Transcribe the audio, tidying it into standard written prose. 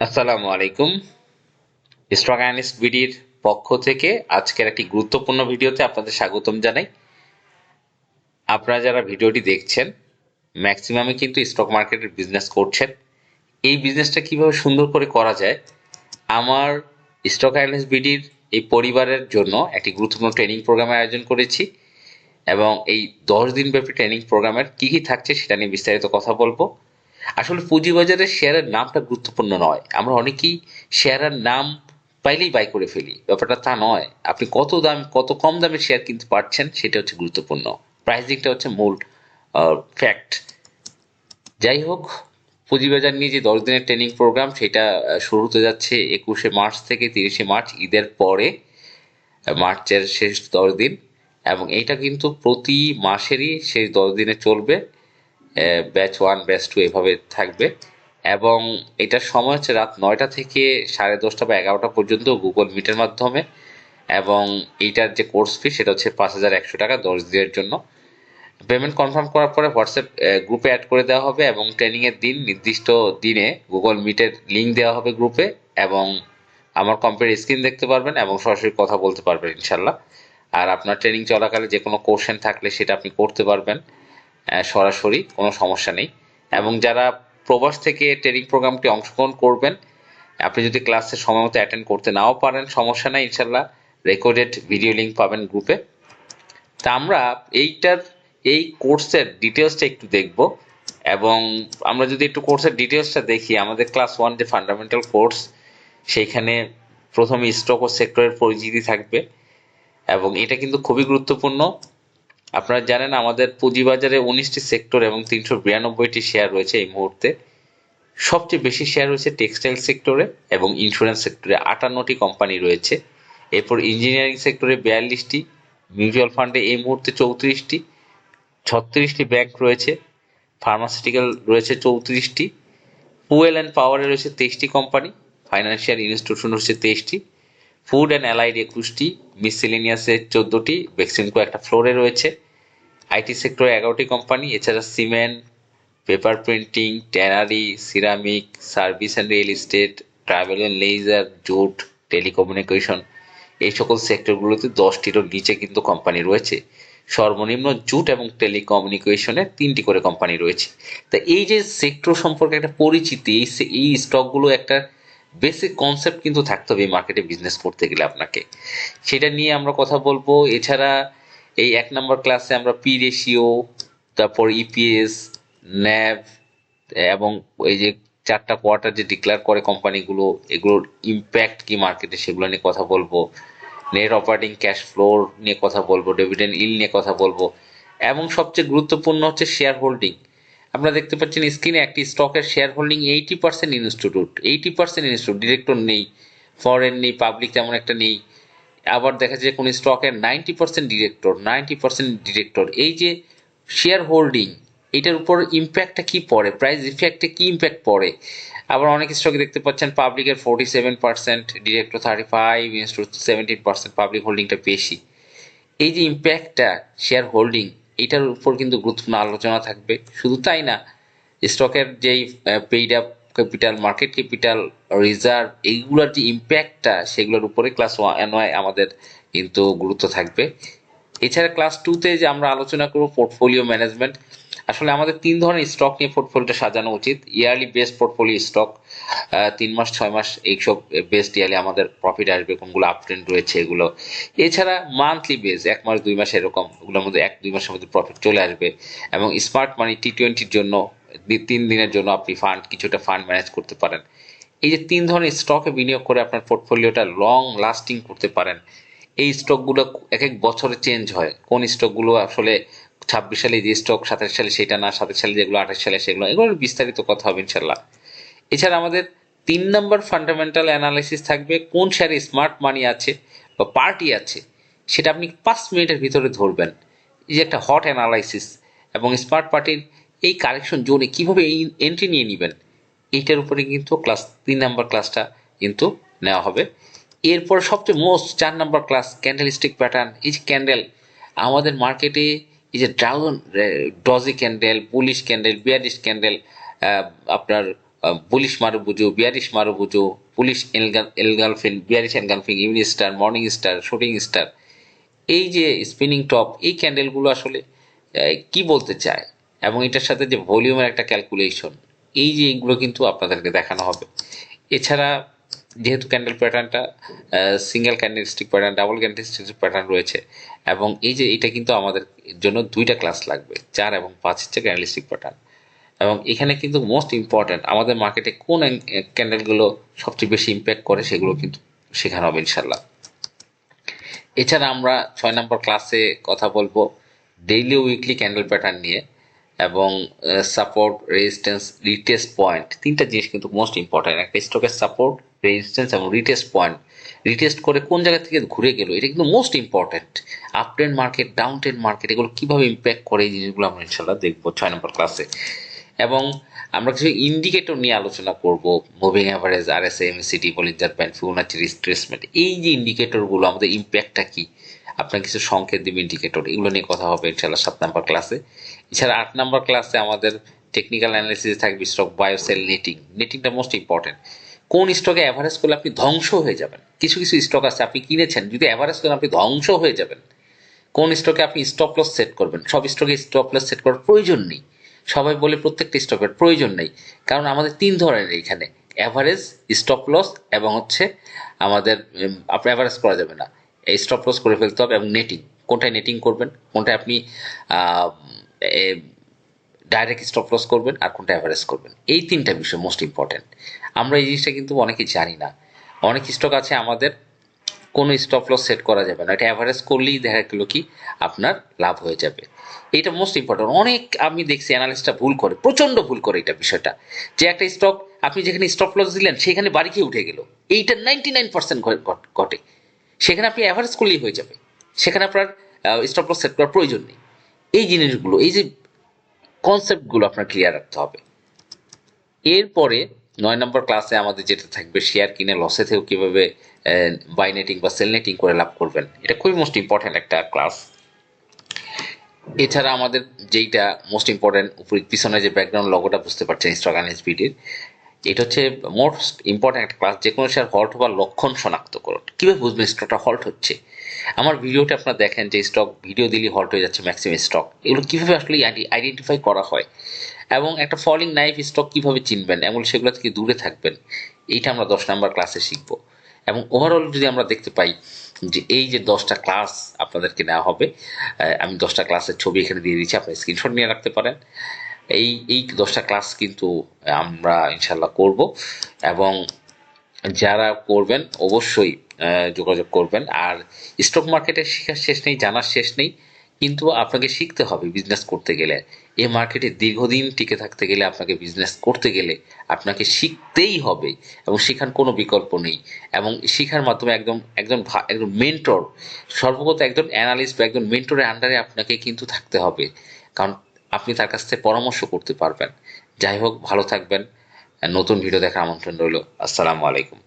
আসসালামু আলাইকুম। Stock analyst বিডির পক্ষ থেকে আজকের একটি গুরুত্বপূর্ণ ভিডিওতে আপনাদের স্বাগতম জানাই। আপনারা যারা ভিডিওটি দেখছেন ম্যাক্সিমামই কিন্তু স্টক মার্কেটের বিজনেস করছেন। এই বিজনেসটা কিভাবে সুন্দর করে করা যায়, আমার স্টক অ্যানালিস্ট বিডির এই পরিবারের জন্য একটি গুরুত্বপূর্ণ ট্রেনিং প্রোগ্রামের আয়োজন করেছি এবং এই 10 দিন ব্যাপী ট্রেনিং প্রোগ্রামের কি কি থাকছে সেটা নিয়ে বিস্তারিত কথা বলবো। আসলে পুঁজিবাজারে শেয়ারের নামটা গুরুত্বপূর্ণ নয়, আমরা অনেকেই শেয়ারের নাম পাইলেই বাই করে ফেলি। ব্যাপারটা তা নয়, আপনি কত কম দামে শেয়ার কিনতে পারছেন সেটা হচ্ছে গুরুত্বপূর্ণ। প্রাইসিংটা হচ্ছে মূল ফ্যাক্ট। যাই হোক, পুঁজিবাজার নিয়ে যে 10 দিনের ট্রেনিং প্রোগ্রাম সেটা শুরু হতে যাচ্ছে 21শে মার্চ থেকে 30শে মার্চ, ঈদের পরে মার্চের শেষ 10 দিন। এবং এইটা কিন্তু প্রতি মাসেরই শেষ 10 দিনে চলবে। ব্যাচ 1 ব্যাচ 2 এভাবে থাকবে এবং এটার সময় হচ্ছে রাত 9টা থেকে 10:30 বা 11টা পর্যন্ত গুগল মিটের মাধ্যমে। এবং এইটার যে কোর্স ফি সেটা হচ্ছে 5,100 টাকা 10 দিনের জন্য। পেমেন্ট কনফার্ম করার পরে হোয়াটসঅ্যাপ গ্রুপে অ্যাড করে দেওয়া হবে এবং ট্রেনিং এর দিন নির্দিষ্ট দিনে গুগল মিটের লিঙ্ক দেওয়া হবে গ্রুপে, এবং আমার কম্পিউটার স্ক্রিন দেখতে পারবেন এবং সরাসরি কথা বলতে পারবেন ইনশাল্লাহ। আর আপনার ট্রেনিং চলাকালে যে কোনো কোশ্চেন থাকলে সেটা আপনি করতে পারবেন সরাসরি, কোনো সমস্যা নেই। এবং যারা প্রবাস থেকে ট্রেনিং প্রোগ্রামটি অংশগ্রহণ করবেন, আপনি যদি ক্লাসে সময় মতো অ্যাটেন্ড করতে নাও পারেন সমস্যা নাই, ইনশাল্লাহ রেকর্ডেড ভিডিও লিঙ্ক পাবেন গ্রুপে। তা আমরা এই কোর্সের ডিটেলসটা একটু দেখব। এবং আমরা যদি একটু কোর্সের ডিটেলসটা দেখি, আমাদের ক্লাস 1 যে ফান্ডামেন্টাল কোর্স, সেইখানে প্রথমে স্টক ও সেক্টরের পরিচিতি থাকবে এবং এটা কিন্তু খুবই গুরুত্বপূর্ণ। আপনারা জানেন আমাদের পুঁজিবাজারে 19টি সেক্টর এবং 392টি শেয়ার রয়েছে এই মুহূর্তে। সবচেয়ে বেশি শেয়ার রয়েছে টেক্সটাইল সেক্টরে এবং ইন্স্যুরেন্স সেক্টরে 58টি কোম্পানি রয়েছে। এরপর ইঞ্জিনিয়ারিং সেক্টরে 42টি, মিউচুয়াল ফান্ডে এই মুহূর্তে 34টি, 36টি ব্যাংক রয়েছে, ফার্মাসিউটিক্যাল রয়েছে 34টি, ফুয়েল অ্যান্ড পাওয়ারে রয়েছে 23টি কোম্পানি, ফাইন্যান্সিয়াল ইনস্টিটিউশন রয়েছে 23টি, ফুড অ্যান্ড অ্যালাইড 21টি, মিসেলেনিয়াসে 14টি, বেক্সিমকো একটা ফ্লোরে রয়েছে, আইটি সেক্টরে 11টি কোম্পানি, এছাড়া cement, paper printing, tannery, ceramic, service and real estate, travel and leisure, jute, telecommunication, এই সকল সেক্টরগুলোতে 10টিরও নিচে কিন্তু কোম্পানি রয়েছে। সর্বনিম্ন জুট এবং টেলিকমিউনিকেশনে 3টি করে কোম্পানি রয়েছে। তা এই যে সেক্টর সম্পর্কে একটা পরিচিতি, এই স্টকগুলো একটা বেসিক কনসেপ্ট কিন্তু থাকতে হবে এই মার্কেটে বিজনেস করতে গেলে আপনাকে, সেটা নিয়ে আমরা কথা বলবো। এছাড়া এই 1 নম্বর ক্লাসে আমরা পি রেশিও, তারপর ইপিএস, ন্যাভ এবং এই যে 4টা কোয়ার্টার যে ডিক্লেয়ার করে কোম্পানিগুলো, এগুলোর ইম্প্যাক্ট কি মার্কেটে সেগুলো নিয়ে কথা বলবো। নেট অপারেটিং ক্যাশ ফ্লোর নিয়ে কথা বলবো, ডিভিডেন্ড ইল্ড নিয়ে কথা বলবো। এবং সবচেয়ে গুরুত্বপূর্ণ হচ্ছে শেয়ার হোল্ডিং। আপনারা দেখতে পাচ্ছেন স্ক্রিনে একটি স্টকের share holding 80% institute, 80% institute, director নেই, ফরেন নেই, পাবলিক তেমন একটা নেই। আবার দেখা যায় কোন স্টকের 90% ডিরেক্টর। এই যে শেয়ার হোল্ডিং, এটার উপর ইম্প্যাক্টটা কি পড়ে, প্রাইস ইফেক্টে কি ইম্প্যাক্ট পড়ে। আবার অনেক স্টকে দেখতে পাচ্ছেন পাবলিকের 47%, ডিরেক্টর 35, ইনস্টিটিউট 17%, পাবলিক হোল্ডিংটা বেশি। এই যে ইম্প্যাক্টটা শেয়ার হোল্ডিং, এটার উপর কিন্তু গুরুত্বপূর্ণ আলোচনা থাকবে। শুধু তাই না, স্টকের যেই paid up capital, market capital, reserve, এইগুলোর যে ইম্প্যাক্টটা সেগুলোর উপরে ক্লাস 1 আমাদের কিন্তু গুরুত্ব থাকবে। এছাড়া ক্লাস 2তে যে আমরা আলোচনা করব পোর্টফোলিও ম্যানেজমেন্ট। আসলে আমাদের 3 ধরনের স্টক নিয়ে পোর্টফোলিওটা সাজানো উচিত। ইয়ারলি বেসড পোর্টফোলিও স্টক, 3 মাস 6 মাস এইসব বেসড ইয়ারলি আমাদের প্রফিট আসবে, কোনগুলো আপ ট্রেন্ড রয়েছে এগুলো। এছাড়া মান্থলি বেস 1 মাস 2 মাস এরকম, ওগুলোর মধ্যে 1-2 মাসের মধ্যে প্রফিট চলে আসবে। এবং স্মার্ট মানি T20-র জন্য 3 দিনের জন্য আপনি কিছুটা ফান্ড ম্যানেজ করতে পারেন। এই যে 3 ধরনের স্টকে বিনিয়োগ করে আপনার পোর্টফোলিওটা লং লাস্টিং করতে পারেন। এই স্টকগুলো এক এক বছরে চেঞ্জ হয়, কোন স্টকগুলো আসলে 26 সালে যে স্টক 27 সালে সেটা না, 27 সালে যেগুলো 28 সালে সেগুলো, এগুলোর বিস্তারিত কথা হবে ইনশাল্লাহ। এছাড়া আমাদের 3 নম্বর ফান্ডামেন্টাল অ্যানালাইসিস থাকবে, কোন শেয়ারে স্মার্ট মানি আছে বা পার্টি আছে সেটা আপনি 5 মিনিটের ভিতরে ধরবেন। এই যে একটা হট অ্যানালাইসিস, এবং স্মার্ট পার্টির এই কারেকশন জোনে কিভাবে এই এন্ট্রি নিয়ে নেবেন, এইটার উপরে কিন্তু 3 নম্বর ক্লাসটা কিন্তু নেওয়া হবে। এরপর সবচেয়ে মোস্ট 4 নম্বর ক্লাস ক্যান্ডেলস্টিক প্যাটার্ন। এই যে ক্যান্ডেল আমাদের মার্কেটে, এই যে dragon doji candle, bullish candle, bearish candle, আপনার bullish marubozu, bearish marubozu, bullish engulfing, bearish engulfing, evening star, morning star, shooting star, এই যে স্পিনিং টপ, এই ক্যান্ডেলগুলো আসলে কি বলতে চায়, এবং এটার সাথে যে ভলিউমের একটা ক্যালকুলেশন, এই যে এইগুলো কিন্তু আপনাদেরকে দেখানো হবে। এছাড়া যেহেতু ক্যান্ডেল প্যাটার্নটা single candlestick pattern, double candlestick pattern রয়েছে, এবং এই যে এটা কিন্তু আমাদের জন্য 2টা ক্লাস লাগবে, 4 এবং 5 হচ্ছে ক্যান্ডেলস্টিক প্যাটার্ন। এবং এখানে কিন্তু মোস্ট ইম্পর্ট্যান্ট আমাদের মার্কেটে কোন ক্যান্ডেলগুলো সবচেয়ে বেশি ইম্প্যাক্ট করে সেগুলো কিন্তু শেখানো হবে ইনশাল্লাহ। এছাড়া আমরা 6 নম্বর ক্লাসে কথা বলবো ডেইলি উইকলি ক্যান্ডেল প্যাটার্ন নিয়ে, এবং সাপোর্ট, রেজিস্ট্যান্স, রিটেস্ট পয়েন্ট, 3টা জিনিস কিন্তু মোস্ট ইম্পর্ট্যান্ট। একটা স্টকের সাপোর্ট, রেজিস্ট্যান্স এবং রিটেস্ট পয়েন্ট, রিটেস্ট করে কোন জায়গা থেকে ঘুরে গেল, এটা কিন্তু most important. Up trend market, down trend market, এগুলো কিভাবে ইম্প্যাক্ট করে, এই জিনিসগুলো আমরা ইনশাল্লাহ দেখবো 6 নম্বর ক্লাসে। এবং আমরা কিছু ইন্ডিকেটর নিয়ে আলোচনা করব, moving average, RSI, MACD, Bollinger band, Fibonacci retracement, এই যে ইন্ডিকেটরগুলো আমাদের ইম্প্যাক্টটা কি, আপনার কিছু সংকেত দেবে ইন্ডিকেটর, এগুলো নিয়ে কথা হবে ইনশাল্লাহ 7 নম্বর ক্লাসে। এছাড়া 8 নম্বর ক্লাসে আমাদের টেকনিক্যাল অ্যানালিসিস থাকবে, স্টক বায়োসেল, নেটিং। নেটিংটা মোস্ট ইম্পর্টেন্ট। কোন স্টকে অ্যাভারেজ করলে আপনি ধ্বংস হয়ে যাবেন, কিছু কিছু স্টক আছে আপনি কিনেছেন, যদি অ্যাভারেজ করেন আপনি ধ্বংস হয়ে যাবেন। কোন স্টকে আপনি স্টপ লস সেট করবেন, সব স্টকে স্টপ লস সেট করার প্রয়োজন নেই। সবাই বলে প্রত্যেকটা স্টকের প্রয়োজন নেই, কারণ আমাদের 3 ধরনের এখানে, অ্যাভারেজ, স্টপ লস এবং হচ্ছে আমাদের আপনি অ্যাভারেজ করা যাবে না, এই স্টপ লস করে ফেলতে হবে। এবং নেটিং, কোনটায় নেটিং করবেন, কোনটায় আপনি ডাইরেক্ট স্টপ লস করবেন, আর কোনটা অ্যাভারেজ করবেন, এই 3টা বিষয় মোস্ট ইম্পর্টেন্ট। আমরা এই জিনিসটা কিন্তু অনেকেই জানি না। অনেক স্টক আছে আমাদের কোনো স্টপ লস সেট করা যাবে না, এটা অ্যাভারেজ করলেই দেখা গেলো কি আপনার লাভ হয়ে যাবে। এটা মোস্ট ইম্পর্টেন্ট। অনেক আমি দেখছি অ্যানালিস্টরা ভুল করে, প্রচন্ড ভুল করে এটা বিষয়টা, যে একটা স্টক আপনি যেখানে স্টপ লস দিলেন সেখানে বাড়ি খেয়ে উঠে গেল, এইটা 99% ঘটে। সেখানে আপনি অ্যাভারেজ করলেই হয়ে যাবে, সেখানে আপনার স্টপ লস সেট করার প্রয়োজন নেই। এই জিনিসগুলো, এই যে কনসেপ্টগুলো আপনার ক্লিয়ার রাখতে হবে। এরপরে 9 নম্বর ক্লাসে আমাদের যেটা থাকবে, শেয়ার কিনে লসে থেকেও কিভাবে বাই নেটিং বা সেল নেটিং করে লাভ করবেন, এটা খুবই মোস্ট ইম্পর্টেন্ট একটা ক্লাস। এছাড়া আমাদের যেইটা মোস্ট ইম্পর্টেন্ট, উপরে পিছনে যে ব্যাকগ্রাউন্ড লগোটা বুঝতে পারছেন স্টক এনএসবিডির, এটা হচ্ছে মোস্ট ইম্পর্টেন্ট একটা ক্লাস। যে কোনো শেয়ার হল্ট হবার লক্ষণ শনাক্তকরণ, কিভাবে বুঝবেন স্টকটা হল্ট হচ্ছে। আমার ভিডিওটা আপনারা দেখেন যে স্টক ভিডিও দিলেই হল্ট হয়ে যাচ্ছে ম্যাক্সিমাম স্টক, এগুলো কিভাবে আসলে আইডেন্টিফাই করা হয়, এবং একটা ফলিং নাইফ স্টক কিভাবে চিনবেন, এবং সেগুলো থেকে দূরে থাকবেন, এইটা আমরা 10 নম্বর ক্লাসে শিখবো। এবং ওভারঅল যদি আমরা দেখতে পাই যে এই যে 10টা ক্লাস আপনাদেরকে নেওয়া হবে, আমি 10টা ক্লাসের ছবি এখানে দিয়ে দিচ্ছি, আপনি স্ক্রিনশট নিয়ে রাখতে পারেন। এই 10টা ক্লাস কিন্তু আমরা ইনশাল্লাহ করব, এবং যারা করবেন অবশ্যই যোগাযোগ করবেন। আর স্টক মার্কেটের শেখার শেষ নেই, জানার শেষ নেই, কিন্তু আপনাকে শিখতে হবে বিজনেস করতে গেলে। এই মার্কেটে দীর্ঘদিন টিকে থাকতে গেলে, আপনাকে বিজনেস করতে গেলে আপনাকে শিখতেই হবে, এবং শেখার কোনো বিকল্প নেই। এবং শেখার মাধ্যমে একজন মেন্টর, সর্বপ্রথম একজন অ্যানালিস্ট বা একজন মেন্টরের আন্ডারে আপনাকে কিন্তু থাকতে হবে, কারণ আপনি তার কাছ থেকে পরামর্শ করতে পারবেন। যাই হোক, ভালো থাকবেন। নতুন ভিডিও দেখার আমন্ত্রণ রইল। আসসালামু আলাইকুম।